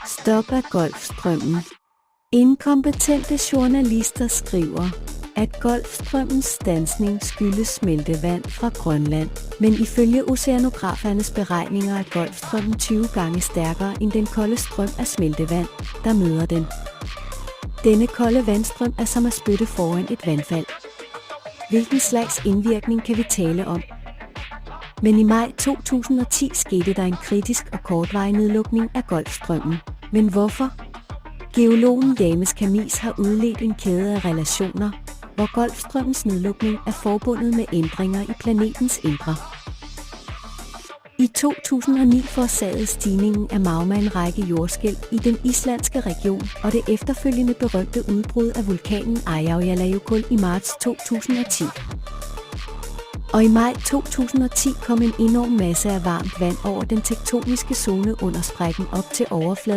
Stop af Golfstrømmen. Inkompetente journalister skriver, at Golfstrømmens standsning skyldes smeltevand fra Grønland, men ifølge oceanografernes beregninger er Golfstrømmen 20 gange stærkere end den kolde strøm af smeltevand, der møder den. Denne kolde vandstrøm er som at spytte foran et vandfald. Hvilken slags indvirkning kan vi tale om? Men i maj 2010 skete der en kritisk og kortvarig nedlukning af Golfstrømmen. Men hvorfor? Geologen James Camis har udledt en kæde af relationer, hvor Golfstrømmens nedlukning er forbundet med ændringer i planetens indre. I 2009 forårsagede stigningen af magma en række jordskælv i den islandske region og det efterfølgende berømte udbrud af vulkanen Eyjafjallajökull i marts 2010. Og i maj 2010 kom en enorm masse af varmt vand over den tektoniske zone under sprækken op til overfladen.